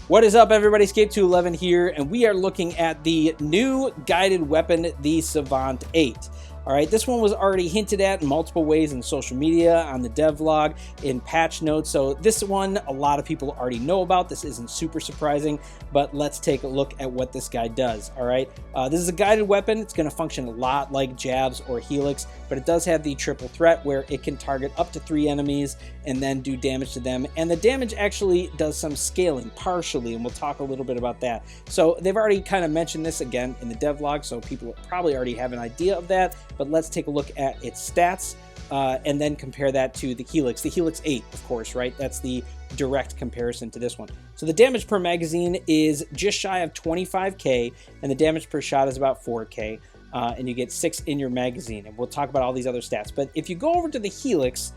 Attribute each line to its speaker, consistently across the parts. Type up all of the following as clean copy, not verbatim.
Speaker 1: What is up, everybody? Escape211 here, and we are looking at the new guided weapon, the Savant 8. All right, this one was already hinted at in multiple ways in social media, on the devlog, in patch notes. So this one, a lot of people already know about. This isn't super surprising, but let's take a look at what this guy does. All right, this is a guided weapon. It's going to function a lot like javs or helix, but it does have the triple threat where it can target up to 3 enemies and then do damage to them. And the damage actually does some scaling partially, and we'll talk a little bit about that. So they've already kind of mentioned this again in the devlog, so people probably already have an idea of that. But let's take a look at its stats and then compare that to the Helix. The Helix 8, of course, right? That's the direct comparison to this one. So the damage per magazine is just shy of 25k, and the damage per shot is about 4k, and you get 6 in your magazine. And we'll talk about all these other stats. But if you go over to the Helix,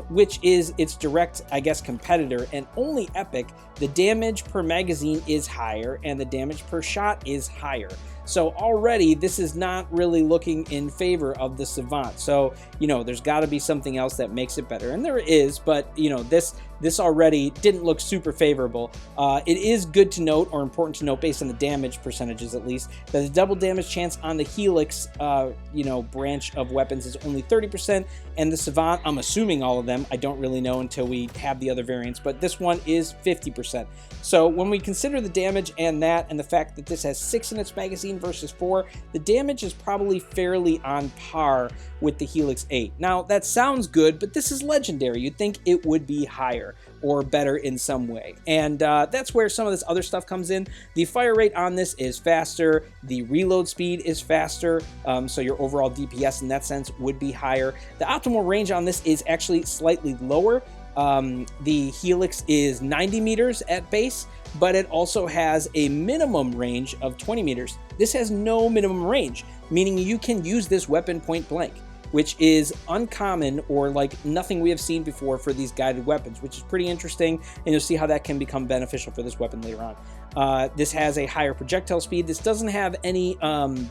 Speaker 1: which is its direct, I guess, competitor and only epic, the damage per magazine is higher and the damage per shot is higher. So already this is not really looking in favor of the Savant. So, you know, there's got to be something else that makes it better. And there is, but, you know, this already didn't look super favorable. It is good to note, or important to note based on the damage percentages at least, that the double damage chance on the Helix, you know, branch of weapons is only 30%, and the Savant, I'm assuming all of them, I don't really know until we have the other variants, but this one is 50%. So when we consider the damage and that, and the fact that this has 6 in its magazine versus 4, the damage is probably fairly on par with the Helix 8. Now, that sounds good, but this is legendary. You'd think it would be higher or better in some way. And that's where some of this other stuff comes in. The fire rate on this is faster. The reload speed is faster. So your overall DPS in that sense would be higher. The optimal range on this is actually slightly lower. The Helix is 90 meters at base, but it also has a minimum range of 20 meters. This has no minimum range, meaning you can use this weapon point blank, which is uncommon or like nothing we have seen before for these guided weapons, which is pretty interesting, and you'll see how that can become beneficial for this weapon later on. This has a higher projectile speed. This doesn't have any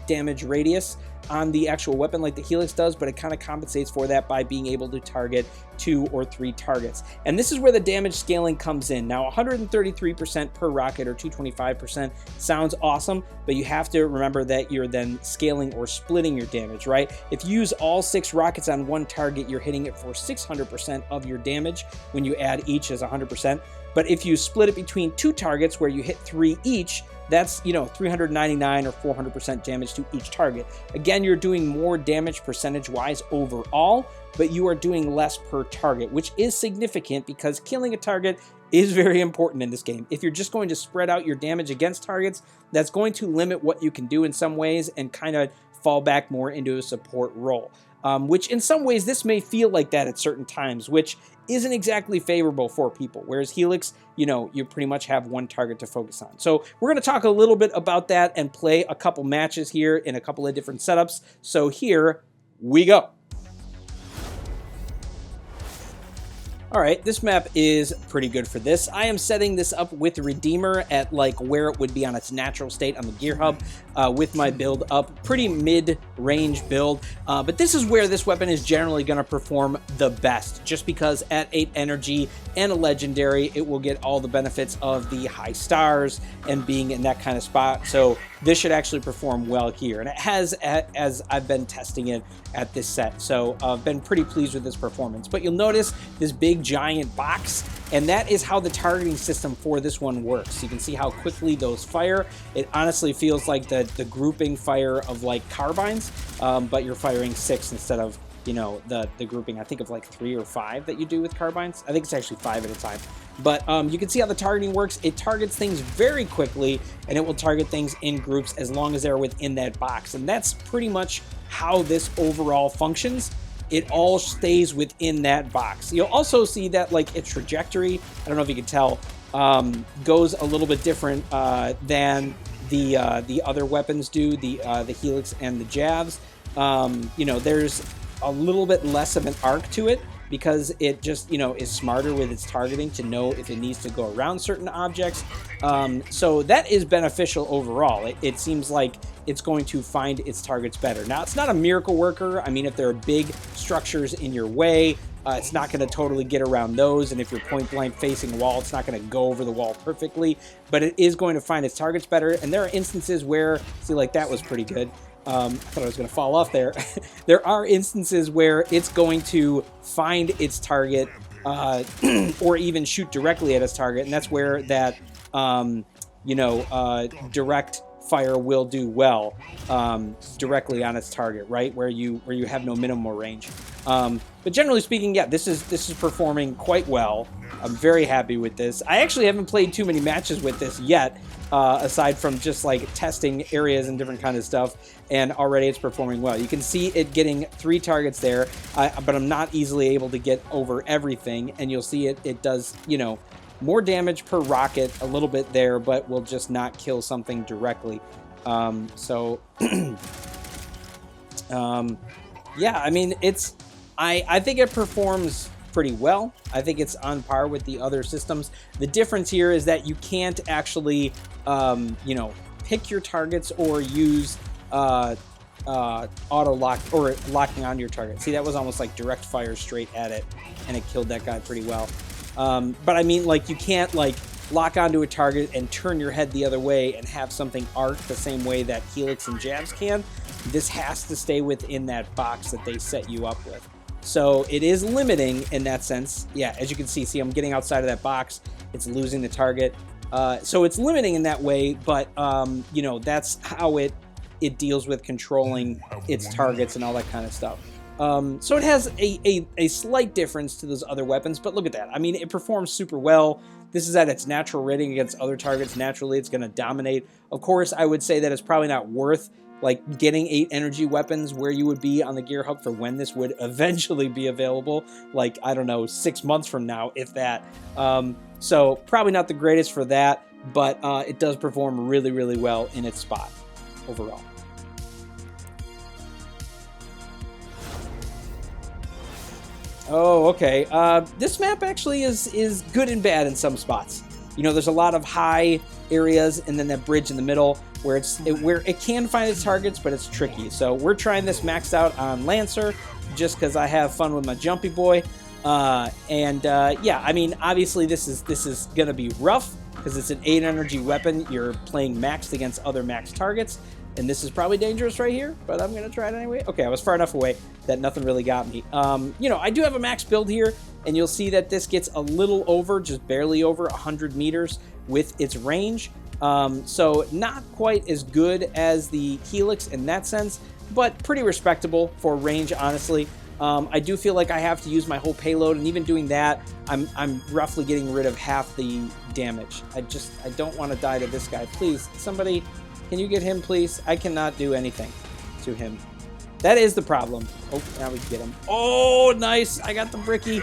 Speaker 1: damage radius on the actual weapon like the Helix does, but it kind of compensates for that by being able to target 2 or 3 targets. And this is where the damage scaling comes in. Now, 133% per rocket or 225% sounds awesome, but you have to remember that you're then scaling or splitting your damage, right? If you use all 6 rockets on one target, you're hitting it for 600% of your damage when you add each as 100%. But if you split it between 2 targets where you hit 3 each, that's, you know, 399 or 400% damage to each target. Again, you're doing more damage percentage-wise overall, but you are doing less per target, which is significant because killing a target is very important in this game. If you're just going to spread out your damage against targets, that's going to limit what you can do in some ways and kind of fall back more into a support role. Which in some ways this may feel like that at certain times, which isn't exactly favorable for people. Whereas Helix, you know, you pretty much have one target to focus on. So we're going to talk a little bit about that and play a couple matches here in a couple of different setups. So here we go. All right, this map is pretty good for this. I am setting this up with the Redeemer at like where it would be on its natural state on the gear hub with my build up. Pretty mid-range build, but this is where this weapon is generally going to perform the best, just because at 8 energy and a legendary, it will get all the benefits of the high stars and being in that kind of spot. So this should actually perform well here, and it has as I've been testing it at this set. So I've been pretty pleased with this performance. But you'll notice this big giant box, and that is how the targeting system for this one works. You can see how quickly those fire. It honestly feels like the grouping fire of like carbines, but you're firing 6 instead of, you know, the grouping, I think, of like 3 or 5 that you do with carbines. I think it's actually 5 at a time. But you can see how the targeting works. It targets things very quickly, and it will target things in groups as long as they're within that box. And that's pretty much how this overall functions. It all stays within that box. You'll also see that like its trajectory, I don't know if you can tell, goes a little bit different than the other weapons do, the Helix and the javs. You know, there's a little bit less of an arc to it, because it just, you know, is smarter with its targeting to know if it needs to go around certain objects. So that is beneficial overall. It seems like it's going to find its targets better. Now, it's not a miracle worker. I mean, if there are big structures in your way, it's not going to totally get around those. And if you're point blank facing a wall, it's not going to go over the wall perfectly, but it is going to find its targets better. And there are instances where, see, like that was pretty good. I thought I was going to fall off there. There are instances where it's going to find its target or even shoot directly at its target. And that's where that, you know, direct fire will do well directly on its target, right? Where you have no minimal range. But generally speaking, yeah, this is performing quite well. I'm very happy with this. I actually haven't played too many matches with this yet, aside from just like testing areas and different kind of stuff, and already it's performing well. You can see it getting 3 targets there, but I'm not easily able to get over everything, and you'll see it does, you know, more damage per rocket a little bit there, but will just not kill something directly. Yeah, I mean, I think it performs pretty well. I think it's on par with the other systems. The difference here is that you can't actually, you know, pick your targets or use auto lock or locking on your target. See, that was almost like direct fire straight at it, and it killed that guy pretty well. But I mean, like, you can't like lock onto a target and turn your head the other way and have something arc the same way that Helix and Javs can. This has to stay within that box that they set you up with. So it is limiting in that sense. Yeah, as you can see, I'm getting outside of that box. It's losing the target. So it's limiting in that way, but you know, that's how it deals with controlling its targets and all that kind of stuff. So it has a slight difference to those other weapons, but look at that. I mean, it performs super well. This is at its natural rating against other targets. Naturally, it's going to dominate. Of course, I would say that it's probably not worth like getting 8 energy weapons where you would be on the gear hub for when this would eventually be available. Like, I don't know, 6 months from now, if that. So probably not the greatest for that, but it does perform really, really well in its spot overall. Oh, okay. This map actually is good and bad in some spots. You know, there's a lot of high areas and then that bridge in the middle where it can find its targets, but it's tricky. So we're trying this maxed out on Lancer just because I have fun with my jumpy boy. Yeah, I mean, obviously this is gonna be rough because it's an 8 energy weapon. You're playing maxed against other max targets. And this is probably dangerous right here, but I'm going to try it anyway. Okay, I was far enough away that nothing really got me. You know, I do have a max build here, and you'll see that this gets a little over, just barely over 100 meters with its range. So not quite as good as the Helix in that sense, but pretty respectable for range, honestly. I do feel like I have to use my whole payload, and even doing that, I'm roughly getting rid of half the damage. I don't want to die to this guy. Please, somebody... Can you get him, please? I cannot do anything to him. That is the problem. Oh, now we can get him. Oh, nice. I got the bricky.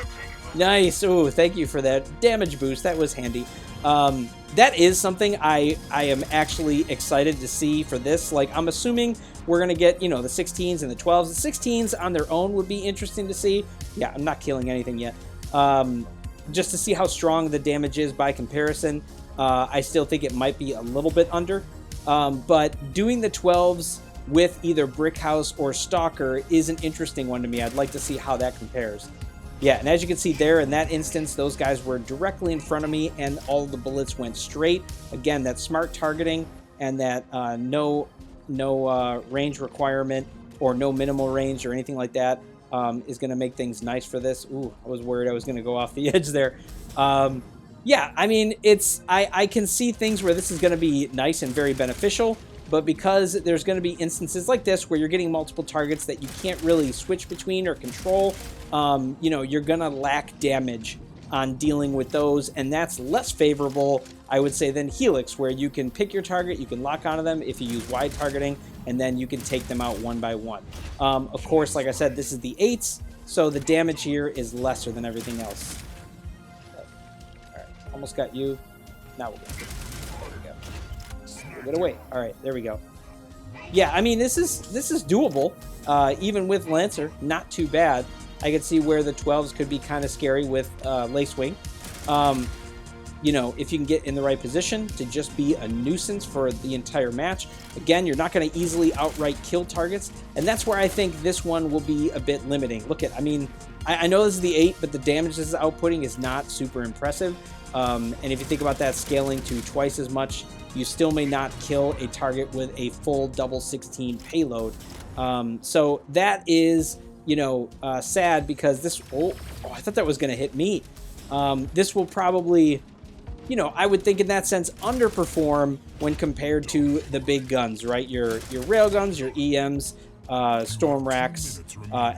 Speaker 1: Nice. Oh, thank you for that damage boost. That was handy. That is something I am actually excited to see for this. Like, I'm assuming we're going to get, you know, the 16s and the 12s. The 16s on their own would be interesting to see. Yeah, I'm not killing anything yet. Just to see how strong the damage is by comparison. I still think it might be a little bit under. But doing the 12s with either Brick House or Stalker is an interesting one to me. I'd like to see how that compares. Yeah, and as you can see there, in that instance, those guys were directly in front of me, and all of the bullets went straight. Again, that smart targeting and that no range requirement or no minimal range or anything like that is going to make things nice for this. Ooh, I was worried I was going to go off the edge there. Yeah, I mean, I can see things where this is going to be nice and very beneficial, but because there's going to be instances like this where you're getting multiple targets that you can't really switch between or control, you know, you're going to lack damage on dealing with those, and that's less favorable, I would say, than Helix, where you can pick your target, you can lock onto them if you use wide targeting, and then you can take them out one by one. Of course, like I said, this is the 8s, so the damage here is lesser than everything else. Almost got you. Now we'll get it. There we go. We'll get away. All right, there we go. Yeah, I mean, this is doable. Even with Lancer, not too bad. I could see where the 12s could be kind of scary with Lace Wing. You know, if you can get in the right position to just be a nuisance for the entire match. Again, you're not going to easily outright kill targets, and that's where I think this one will be a bit limiting. Look at, I mean, I know this is the 8, but the damage this is outputting is not super impressive. And if you think about that scaling to twice as much, you still may not kill a target with a full double 16 payload. So that is, you know, sad, because this, oh, I thought that was going to hit me. This will probably, you know, I would think in that sense underperform when compared to the big guns, right? Your railguns, your EMs, storm racks,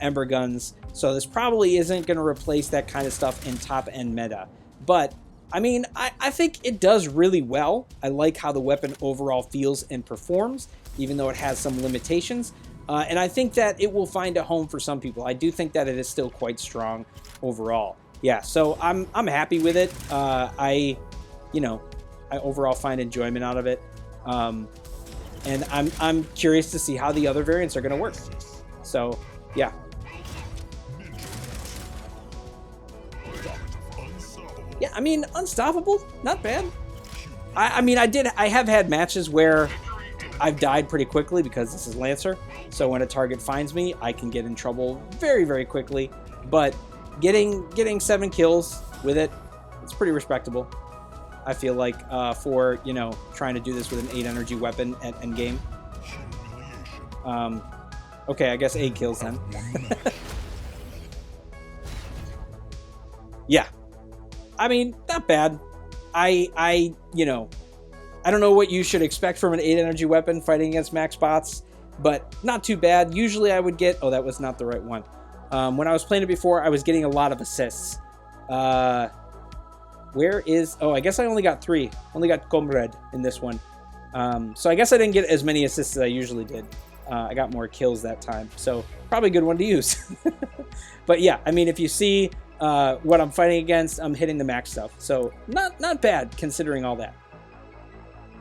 Speaker 1: ember guns. So this probably isn't going to replace that kind of stuff in top end meta. But I mean, I think it does really well. I like how the weapon overall feels and performs, even though it has some limitations. And I think that it will find a home for some people. I do think that it is still quite strong overall. Yeah, so I'm happy with it. You know, I overall find enjoyment out of it. And I'm curious to see how the other variants are going to work. So, yeah. Yeah, I mean, unstoppable, not bad. I mean, I have had matches where I've died pretty quickly because this is Lancer. So when a target finds me, I can get in trouble very, very quickly. But getting 7 kills with it, it's pretty respectable. I feel like for, you know, trying to do this with an 8 energy weapon at endgame. Okay, I guess 8 kills then. Yeah. I mean, not bad. You know, I don't know what you should expect from an 8 energy weapon fighting against max bots, but not too bad. Usually I would get, oh, that was not the right one. When I was playing it before, I was getting a lot of assists. Where is, oh, I guess I only got 3. Only got Comrade in this one. So I guess I didn't get as many assists as I usually did. I got more kills that time. So probably a good one to use. But yeah, I mean, if you see what I'm fighting against, I'm hitting the max stuff. So not bad considering all that.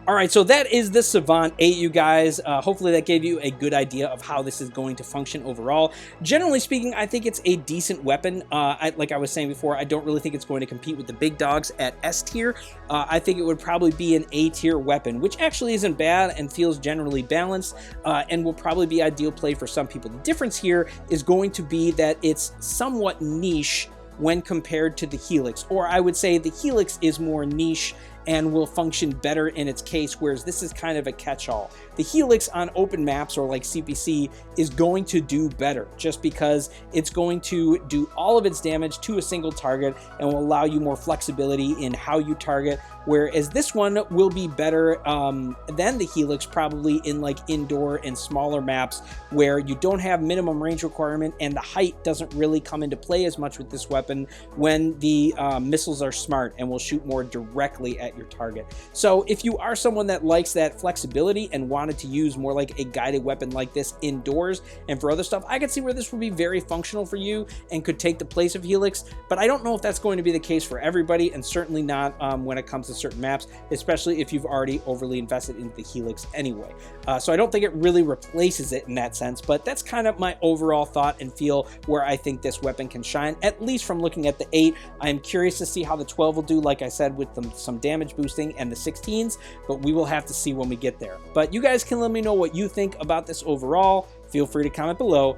Speaker 1: All right, so that is the Savant 8, you guys. Hopefully that gave you a good idea of how this is going to function overall. Generally speaking, I think it's a decent weapon. Like I was saying before, I don't really think it's going to compete with the big dogs at S tier. I think it would probably be an A tier weapon, which actually isn't bad and feels generally balanced, and will probably be ideal play for some people. The difference here is going to be that it's somewhat niche when compared to the Helix, or I would say the Helix is more niche and will function better in its case, whereas this is kind of a catch-all. The Helix on open maps or like CPC is going to do better just because it's going to do all of its damage to a single target and will allow you more flexibility in how you target, whereas this one will be better than the Helix probably in like indoor and smaller maps where you don't have minimum range requirement and the height doesn't really come into play as much with this weapon when the missiles are smart and will shoot more directly at your target. So if you are someone that likes that flexibility and wanted to use more like a guided weapon like this indoors and for other stuff, I could see where this would be very functional for you and could take the place of Helix, but I don't know if that's going to be the case for everybody, and certainly not when it comes to certain maps, especially if you've already overly invested into the Helix anyway. So I don't think it really replaces it in that sense, but that's kind of my overall thought and feel where I think this weapon can shine, at least from looking at the 8. I am curious to see how the 12 will do, like I said, with some damage boosting and the 16s, but we will have to see when we get there. But you guys can let me know what you think about this overall. Feel free to comment below,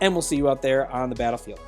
Speaker 1: and we'll see you out there on the battlefield.